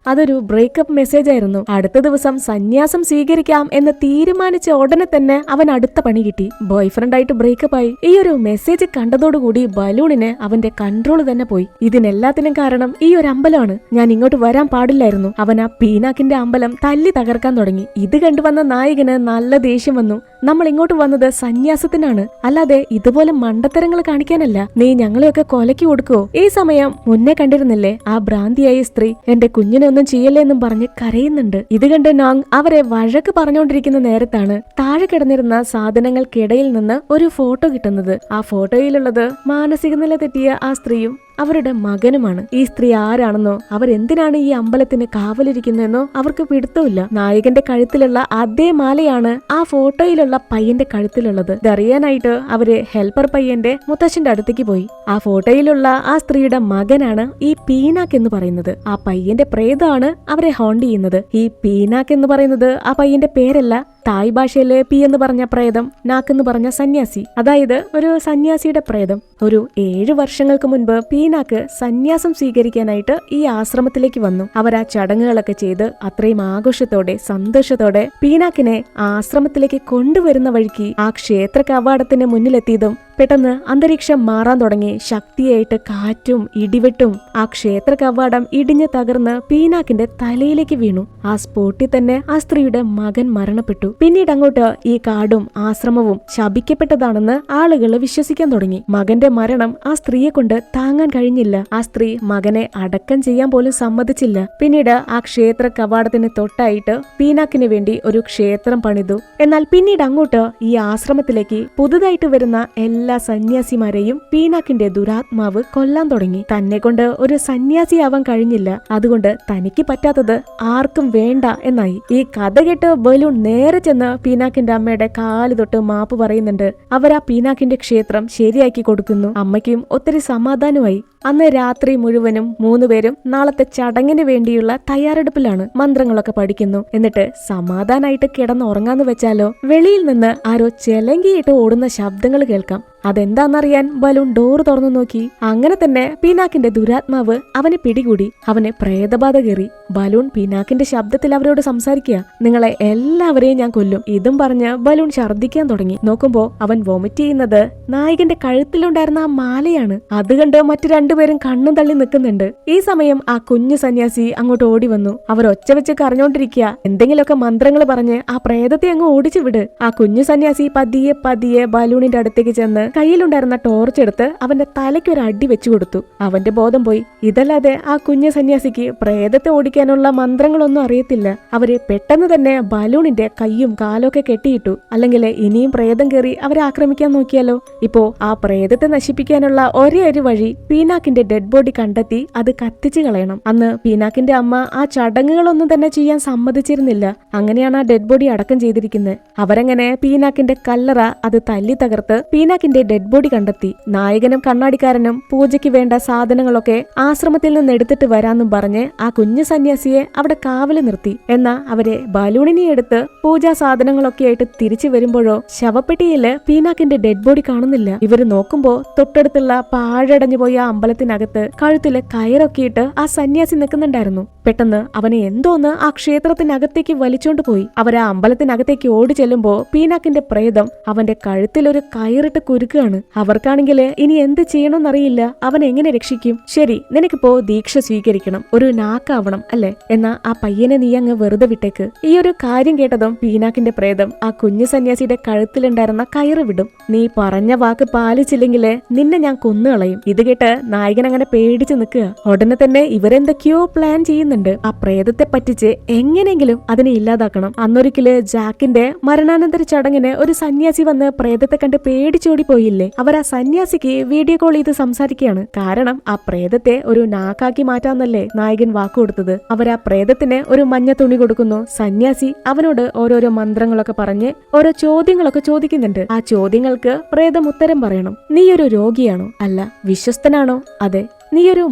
A: അതൊരു ബ്രേക്കപ്പ് മെസ്സേജ് ആയിരുന്നു. അടുത്ത ദിവസം സന്യാസം സ്വീകരിക്കാം എന്ന് തീരുമാനിച്ച ഉടനെ തന്നെ അവൻ അടുത്ത പണി കിട്ടി. ബോയ് ഫ്രണ്ടായിട്ട് ബ്രേക്കപ്പ് ആയി. ഈ ഒരു മെസ്സേജ് കണ്ടതോടുകൂടി ബലൂണിന് അവന്റെ കൺട്രോൾ തന്നെ പോയി. ഇതിനെല്ലാത്തിനും കാരണം ഈ ഒരു അമ്പലമാണ്. ഞാൻ ഇങ്ങോട്ട് വരാൻ പാടില്ലായിരുന്നു. അവൻ ആ പീനാക്കിന്റെ അമ്പലം തല്ലി തകർക്കാൻ തുടങ്ങി. ഇത് കണ്ടുവന്ന നായകന് നല്ല ദേഷ്യം വന്നു. നമ്മൾ ഇങ്ങോട്ട് വന്നത് സന്യാസത്തിനാണ്, അല്ലാതെ ഇതുപോലെ മണ്ടത്തരങ്ങൾ കാണിക്കാനല്ല. നീ ഞങ്ങളെയൊക്കെ കൊലയ്ക്ക് കൊടുക്കുവോ? ഈ സമയം മുന്നേ കണ്ടിരുന്നില്ലേ ആ ഭ്രാന്തിയായ സ്ത്രീ എന്റെ കുഞ്ഞിനെ ഒന്നും ചെയ്യല്ലേ എന്നും പറഞ്ഞ് കരയുന്നുണ്ട്. ഇത് കണ്ട് നോങ് അവരെ വഴക്ക് പറഞ്ഞുകൊണ്ടിരിക്കുന്ന നേരത്താണ് താഴെ കിടന്നിരുന്ന സാധനങ്ങൾക്കിടയിൽ നിന്ന് ഒരു ഫോട്ടോ കിട്ടുന്നത്. ആ ഫോട്ടോയിലുള്ളത് മാനസിക നില തെറ്റിയ ആ സ്ത്രീയും അവരുടെ മകനുമാണ്. ഈ സ്ത്രീ ആരാണെന്നോ അവരെന്തിനാണ് ഈ അമ്പലത്തിന് കാവലിരിക്കുന്നതെന്നോ അവർക്ക് പിടുത്തമില്ല. നായകന്റെ കഴുത്തിലുള്ള അതേ മാലയാണ് ആ ഫോട്ടോയിലുള്ള പയ്യന്റെ കഴുത്തിലുള്ളത്. ഇതറിയാനായിട്ട് അവര് ഹെൽപ്പർ പയ്യന്റെ മുത്തശ്ശന്റെ അടുത്തേക്ക് പോയി. ആ ഫോട്ടോയിലുള്ള ആ സ്ത്രീയുടെ മകനാണ് ഈ പീനാക്ക് എന്ന് പറയുന്നത്. ആ പയ്യന്റെ പ്രേതമാണ് അവരെ ഹോണ്ട് ചെയ്യുന്നത്. ഈ പീനാക്ക് എന്ന് പറയുന്നത് ആ പയ്യന്റെ പേരല്ല. തായ് ഭാഷയില് പി എന്ന് പറഞ്ഞ പ്രേതം, നാക്ക് എന്ന് പറഞ്ഞ സന്യാസി, അതായത് ഒരു സന്യാസിയുടെ പ്രേതം. ഒരു 7 വർഷങ്ങൾക്ക് മുൻപ് പീനാക്ക് സന്യാസം സ്വീകരിക്കാനായിട്ട് ഈ ആശ്രമത്തിലേക്ക് വന്നു. അവർ ആ ചടങ്ങുകളൊക്കെ ചെയ്ത് അത്രയും ആഘോഷത്തോടെ സന്തോഷത്തോടെ പീനാക്കിനെ ആശ്രമത്തിലേക്ക് കൊണ്ടുവരുന്ന വഴിക്ക് ആ ക്ഷേത്ര കവാടത്തിന് മുന്നിലെത്തിയതും പെട്ടെന്ന് അന്തരീക്ഷം മാറാൻ തുടങ്ങി. ശക്തിയായിട്ട് കാറ്റും ഇടിവെട്ടും ആ ക്ഷേത്ര കവാടം ഇടിഞ്ഞ് തകർന്ന് പീനാക്കിന്റെ തലയിലേക്ക് വീണു. ആ സ്പോട്ടിൽ തന്നെ ആ സ്ത്രീയുടെ മകൻ മരണപ്പെട്ടു. പിന്നീട് അങ്ങോട്ട് ഈ കാടും ആശ്രമവും ശപിക്കപ്പെട്ടതാണെന്ന് ആളുകൾ വിശ്വസിക്കാൻ തുടങ്ങി. മകന്റെ മരണം ആ സ്ത്രീയെ കൊണ്ട് താങ്ങാൻ കഴിഞ്ഞില്ല. ആ സ്ത്രീ മകനെ അടക്കം ചെയ്യാൻ പോലും സമ്മതിച്ചില്ല. പിന്നീട് ആ ക്ഷേത്ര കവാടത്തിന് തൊട്ടായിട്ട് പീനാക്കിന് വേണ്ടി ഒരു ക്ഷേത്രം പണിതു. എന്നാൽ പിന്നീട് അങ്ങോട്ട് ഈ ആശ്രമത്തിലേക്ക് പുതുതായിട്ട് വരുന്ന എല്ലാ സന്യാസിമാരെയും പീനാക്കിന്റെ ദുരാത്മാവ് കൊല്ലാൻ തുടങ്ങി. തന്നെ കൊണ്ട് ഒരു സന്യാസിയാവാൻ കഴിഞ്ഞില്ല, അതുകൊണ്ട് തനിക്ക് പറ്റാത്തത് ആർക്കും വേണ്ട എന്നായി. ഈ കഥ കേട്ട് ബലൂൺ നേരെ ചെന്ന് പീനാക്കിന്റെ അമ്മയുടെ കാല് തൊട്ട് മാപ്പ് പറയുന്നുണ്ട്. അവർ ആ പീനാക്കിന്റെ ക്ഷേത്രം ശരിയാക്കി കൊടുക്കുന്നു. അമ്മയ്ക്കും ഒത്തിരി സമാധാനമായി. അന്ന് രാത്രി മുഴുവനും 3 പേരും നാളത്തെ ചടങ്ങിന് വേണ്ടിയുള്ള തയ്യാറെടുപ്പിലാണ്. മന്ത്രങ്ങളൊക്കെ പഠിക്കുന്നു. എന്നിട്ട് സമാധാനായിട്ട് കിടന്നുറങ്ങാന്ന് വെച്ചാലോ വെളിയിൽ നിന്ന് ആരോ ചെലങ്കിയിട്ട് ഓടുന്ന ശബ്ദങ്ങൾ കേൾക്കാം. അതെന്താന്നറിയാൻ ബലൂൺ ഡോർ തുറന്നു നോക്കി. അങ്ങനെ തന്നെ പീനാക്കിന്റെ ദുരാത്മാവ് അവനെ പിടികൂടി. അവനെ പ്രേതബാധ കയറി. ബലൂൺ പീനാക്കിന്റെ ശബ്ദത്തിൽ അവരോട് സംസാരിക്കുക. നിങ്ങളെ എല്ലാവരെയും ഞാൻ കൊല്ലും. ഇതും പറഞ്ഞ് ബലൂൺ ഛർദ്ദിക്കാൻ തുടങ്ങി. നോക്കുമ്പോ അവൻ വൊമിറ്റ് ചെയ്യുന്നത് നായകന്റെ കഴുത്തിലുണ്ടായിരുന്ന ആ മാലയാണ്. അത് കണ്ട് മറ്റു 2 പേരും കണ്ണും തള്ളി നിൽക്കുന്നുണ്ട്. ഈ സമയം ആ കുഞ്ഞു സന്യാസി അങ്ങോട്ട് ഓടി വന്നു. അവർ ഒച്ച വെച്ച് കരഞ്ഞോണ്ടിരിക്കുക. എന്തെങ്കിലുമൊക്കെ മന്ത്രങ്ങൾ പറഞ്ഞ് ആ പ്രേതത്തെ അങ്ങ് ഓടിച്ചു വിട്. ആ കുഞ്ഞു സന്യാസി പതിയെ പതിയെ ബലൂണിന്റെ അടുത്തേക്ക് ചെന്ന് കയ്യിലുണ്ടായിരുന്ന ടോർച്ച് എടുത്ത് അവന്റെ തലയ്ക്ക് ഒരു അടി വെച്ചു കൊടുത്തു. അവന്റെ ബോധം പോയി. ഇതല്ലാതെ ആ കുഞ്ഞു സന്യാസിക്ക് പ്രേതത്തെ ഓടിക്കാനുള്ള മന്ത്രങ്ങളൊന്നും അറിയത്തില്ല. അവര് പെട്ടെന്ന് തന്നെ ബലൂണിന്റെ കയ്യും കാലൊക്കെ കെട്ടിയിട്ടു. അല്ലെങ്കിൽ ഇനിയും പ്രേതം കയറി അവരെ ആക്രമിക്കാൻ നോക്കിയാലോ? ഇപ്പോ ആ പ്രേതത്തെ നശിപ്പിക്കാനുള്ള ഒരേ ഒരു വഴി പീനാക്കിന്റെ ഡെഡ് ബോഡി കണ്ടെത്തി അത് കത്തിച്ചു കളയണം. അന്ന് പീനാക്കിന്റെ അമ്മ ആ ചടങ്ങുകളൊന്നും തന്നെ ചെയ്യാൻ സമ്മതിച്ചിരുന്നില്ല. അങ്ങനെയാണ് ആ ഡെഡ് ബോഡി അടക്കം ചെയ്തിരിക്കുന്നത്. അവരങ്ങനെ പീനാക്കിന്റെ കല്ലറ അത് തല്ലി തകർത്ത് പീനാക്കിന്റെ ഡെഡ് ബോഡി കണ്ടെത്തി. നായകനും കണ്ണാടിക്കാരനും പൂജയ്ക്ക് വേണ്ട സാധനങ്ങളൊക്കെ ആശ്രമത്തിൽ നിന്ന് എടുത്തിട്ട് വരാന്നും പറഞ്ഞ് ആ കുഞ്ഞു സന്യാസിയെ അവിടെ കാവല് നിർത്തി. എന്നാ അവരെ ബലൂണിനെ എടുത്ത് പൂജാ സാധനങ്ങളൊക്കെ ആയിട്ട് തിരിച്ചു വരുമ്പോഴോ ശവപ്പെട്ടിയില് പീനാക്കിന്റെ ഡെഡ് ബോഡി കാണുന്നില്ല. ഇവര് നോക്കുമ്പോ തൊട്ടടുത്തുള്ള പാഴടഞ്ഞു പോയ അമ്പലത്തിനകത്ത് കഴുത്തില് കയറൊക്കെയിട്ട് ആ സന്യാസി നിൽക്കുന്നുണ്ടായിരുന്നു. പെട്ടെന്ന് അവനെ എന്തോന്ന് ആ ക്ഷേത്രത്തിനകത്തേക്ക് വലിച്ചോണ്ട് പോയി. അവരാ അമ്പലത്തിനകത്തേക്ക് ഓടി ചെല്ലുമ്പോ പീനാക്കിന്റെ പ്രേതം അവന്റെ കഴുത്തിൽ ഒരു കയറിട്ട് കുരുക്കുകയാണ്. അവർക്കാണെങ്കിൽ ഇനി എന്ത് ചെയ്യണമെന്നറിയില്ല. അവൻ എങ്ങനെ രക്ഷിക്കും? ശരി, നിനക്കിപ്പോ ദീക്ഷ സ്വീകരിക്കണം, ഒരു നാക്കാവണം അല്ലെ? എന്നാ ആ പയ്യനെ നീ അങ്ങ് വെറുതെ വിട്ടേക്ക്. ഈ ഒരു കാര്യം കേട്ടതും പീനാക്കിന്റെ പ്രേതം ആ കുഞ്ഞു സന്യാസിയുടെ കഴുത്തിലുണ്ടായിരുന്ന കയറ് വിടും. നീ പറഞ്ഞ വാക്ക് പാലിച്ചില്ലെങ്കില് നിന്നെ ഞാൻ കൊന്നുകളയും. ഇത് കേട്ട് നായകൻ അങ്ങനെ പേടിച്ചു നിൽക്കുക. ഉടനെ തന്നെ ഇവരെന്തൊക്കെയോ പ്ലാൻ ചെയ്യുന്നുണ്ട്. ആ പ്രേതത്തെ പറ്റിച്ച് എങ്ങനെയെങ്കിലും അതിനെ ഇല്ലാതാക്കണം. അന്നൊരിക്കല് ജാക്കിന്റെ മരണാനന്തര ചടങ്ങിന് ഒരു സന്യാസി വന്ന് പ്രേതത്തെ കണ്ട് പേടിച്ചോടി പോയി. ഇല്ലേ, അവർ ആ സന്യാസിക്ക് വീഡിയോ കോൾ ചെയ്ത് സംസാരിക്കുകയാണ്. കാരണം ആ പ്രേതത്തെ ഒരു നാക്കാക്കി മാറ്റാന്നല്ലേ നായകൻ വാക്കുകൊടുത്തത്. അവർ ആ പ്രേതത്തിന് ഒരു മഞ്ഞ തുണി കൊടുക്കുന്നു. സന്യാസി അവനോട് ഓരോരോ മന്ത്രങ്ങളൊക്കെ പറഞ്ഞ് ഓരോ ചോദ്യങ്ങളൊക്കെ ചോദിക്കുന്നുണ്ട്. ആ ചോദ്യങ്ങൾക്ക് പ്രേതം ഉത്തരം പറയണം. നീ ഒരു രോഗിയാണോ? അല്ല. വിശ്വസ്തനാണോ? അതെ. നീയൊരു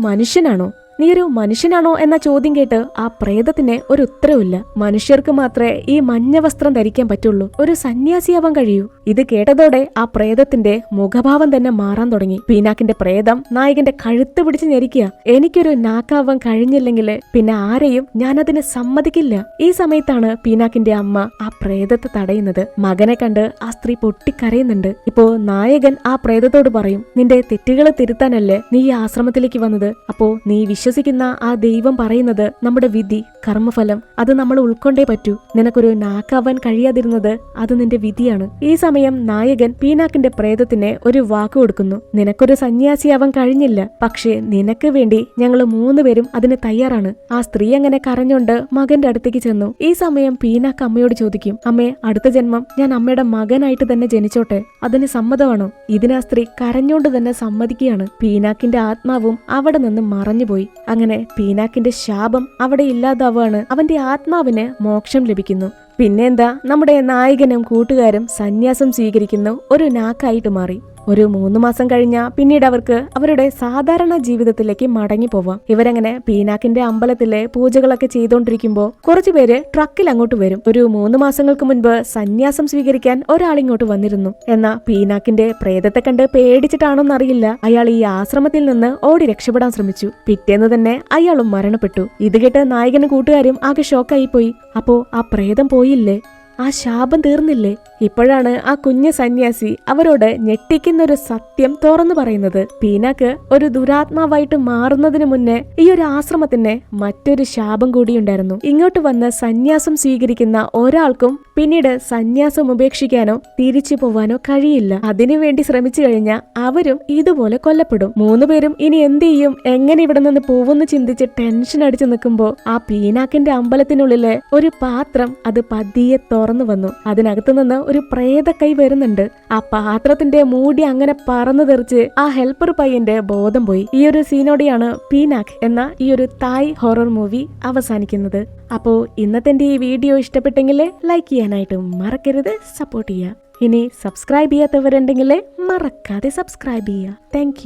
A: മനുഷ്യനാണോ എന്ന ചോദ്യം കേട്ട് ആ പ്രേതത്തിന് ഒരു ഉത്തരവില്ല. മനുഷ്യർക്ക് മാത്രമേ ഈ മഞ്ഞ വസ്ത്രം ധരിക്കാൻ പറ്റുള്ളൂ, ഒരു സന്യാസിയാവാൻ കഴിയൂ. ഇത് കേട്ടതോടെ ആ പ്രേതത്തിന്റെ മുഖഭാവം തന്നെ മാറാൻ തുടങ്ങി. പീനാക്കിന്റെ പ്രേതം നായകന്റെ കഴുത്ത് പിടിച്ച് ഞെരിക്കുക. എനിക്കൊരു നാക്കാവാൻ കഴിഞ്ഞില്ലെങ്കിൽ പിന്നെ ആരെയും ഞാനതിന് സമ്മതിക്കില്ല. ഈ സമയത്താണ് പീനാക്കിന്റെ അമ്മ ആ പ്രേതത്തെ തടയുന്നത്. മകനെ കണ്ട് ആ സ്ത്രീ പൊട്ടിക്കരയുന്നുണ്ട്. ഇപ്പോ നായകൻ ആ പ്രേതത്തോട് പറയും, നിന്റെ തെറ്റുകൾ തിരുത്താനല്ലേ നീ ഈ ആശ്രമത്തിലേക്ക് വന്നത്. അപ്പോ നീ വിശ്വസിക്കുന്ന ആ ദൈവം പറയുന്നത് നമ്മുടെ വിധി, കർമ്മഫലം, അത് നമ്മൾ ഉൾക്കൊണ്ടേ പറ്റൂ. നിനക്കൊരു നാക്കാവാൻ കഴിയാതിരുന്നത് അത് നിന്റെ വിധിയാണ്. ഈ സമയം നായകൻ പീനാക്കിന്റെ പ്രേതത്തിന് ഒരു വാക്ക് കൊടുക്കുന്നു. നിനക്കൊരു സന്യാസിയാവാൻ കഴിഞ്ഞില്ല, പക്ഷേ നിനക്ക് വേണ്ടി ഞങ്ങൾ 3 പേരും അതിന് തയ്യാറാണ്. ആ സ്ത്രീ അങ്ങനെ കരഞ്ഞോണ്ട് മകന്റെ അടുത്തേക്ക് ചെന്നു. ഈ സമയം പീനാക്ക് അമ്മയോട് ചോദിക്കും, അമ്മേ, അടുത്ത ജന്മം ഞാൻ അമ്മയുടെ മകനായിട്ട് തന്നെ ജനിച്ചോട്ടെ, അതിന് സമ്മതമാണോ? ഇതിന് ആ സ്ത്രീ കരഞ്ഞോണ്ട് തന്നെ സമ്മതിക്കുകയാണ്. പീനാക്കിന്റെ ആത്മാവും അവിടെ നിന്ന് മറഞ്ഞുപോയി. അങ്ങനെ പീനാക്കിന്റെ ശാപം അവിടെ ഇല്ലാതാവാണ്. അവന്റെ ആത്മാവിന് മോക്ഷം ലഭിക്കുന്നു. പിന്നെന്താ, നമ്മുടെ നായകനും കൂട്ടുകാരും സന്യാസം സ്വീകരിക്കുന്നു. ഒരു നാക്കായിട്ട് മാറി. ഒരു 3 മാസം കഴിഞ്ഞാൽ പിന്നീട് അവർക്ക് അവരുടെ സാധാരണ ജീവിതത്തിലേക്ക് മടങ്ങി പോവാം. ഇവരങ്ങനെ പീനാക്കിന്റെ അമ്പലത്തിലെ പൂജകളൊക്കെ ചെയ്തോണ്ടിരിക്കുമ്പോൾ കുറച്ചുപേര് ട്രക്കിൽ അങ്ങോട്ട് വരും. ഒരു 3 മാസങ്ങൾക്ക് മുൻപ് സന്യാസം സ്വീകരിക്കാൻ ഒരാളിങ്ങോട്ട് വന്നിരുന്നു. എന്നാ പീനാക്കിന്റെ പ്രേതത്തെ കണ്ട് പേടിച്ചിട്ടാണോന്നറിയില്ല, അയാൾ ഈ ആശ്രമത്തിൽ നിന്ന് ഓടി രക്ഷപ്പെടാൻ ശ്രമിച്ചു. പിറ്റേന്ന് തന്നെ അയാളും മരണപ്പെട്ടു. ഇത് കേട്ട് നായകനും കൂട്ടുകാരും ആകെ ഷോക്കായി പോയി. അപ്പോ ആ പ്രേതം പോയില്ലേ? ആ ശാപം തീർന്നില്ലേ? ഇപ്പോഴാണ് ആ കുഞ്ഞു സന്യാസി അവരോട് ഞെട്ടിക്കുന്നൊരു സത്യം തുറന്നു പറയുന്നത്. പീനാക്ക് ഒരു ദുരാത്മാവായിട്ട് മാറുന്നതിന് മുന്നേ ഈ ഒരു ആശ്രമത്തിന് മറ്റൊരു ശാപം കൂടിയുണ്ടായിരുന്നു. ഇങ്ങോട്ട് വന്ന് സന്യാസം സ്വീകരിക്കുന്ന ഒരാൾക്കും പിന്നീട് സന്യാസം ഉപേക്ഷിക്കാനോ തിരിച്ചു പോവാനോ കഴിയില്ല. അതിനുവേണ്ടി ശ്രമിച്ചു കഴിഞ്ഞാൽ അവരും ഇതുപോലെ കൊല്ലപ്പെടും. 3 പേരും ഇനി എന്ത് ചെയ്യും, എങ്ങനെ ഇവിടെ നിന്ന് പോവെന്ന് ചിന്തിച്ച് ടെൻഷൻ അടിച്ചു നിൽക്കുമ്പോ ആ പീനാക്കിന്റെ അമ്പലത്തിനുള്ളിലെ ഒരു പാത്രം അത് പതിയെ തുറന്നു വന്നു. അതിനകത്തു നിന്ന് ഒരു പ്രേത കൈ വരുന്നുണ്ട്. ആ പാത്രത്തിന്റെ മൂടി അങ്ങനെ പറന്നു തെറിച്ച് ആ ഹെൽപ്പർ പയ്യന്റെ ബോധം പോയി. ഈ ഒരു സീനോടെയാണ് പീനാക്ക് എന്ന ഈ ഒരു തായ് ഹൊറർ മൂവി അവസാനിക്കുന്നത്. അപ്പോ ഇന്നത്തെ ഈ വീഡിയോ ഇഷ്ടപ്പെട്ടെങ്കിൽ ലൈക്ക് ചെയ്യാനായിട്ട് മറക്കരുത്, സപ്പോർട്ട് ചെയ്യുക. ഇനി സബ്സ്ക്രൈബ് ചെയ്യാത്തവരുണ്ടെങ്കിൽ മറക്കാതെ സബ്സ്ക്രൈബ് ചെയ്യുക. താങ്ക്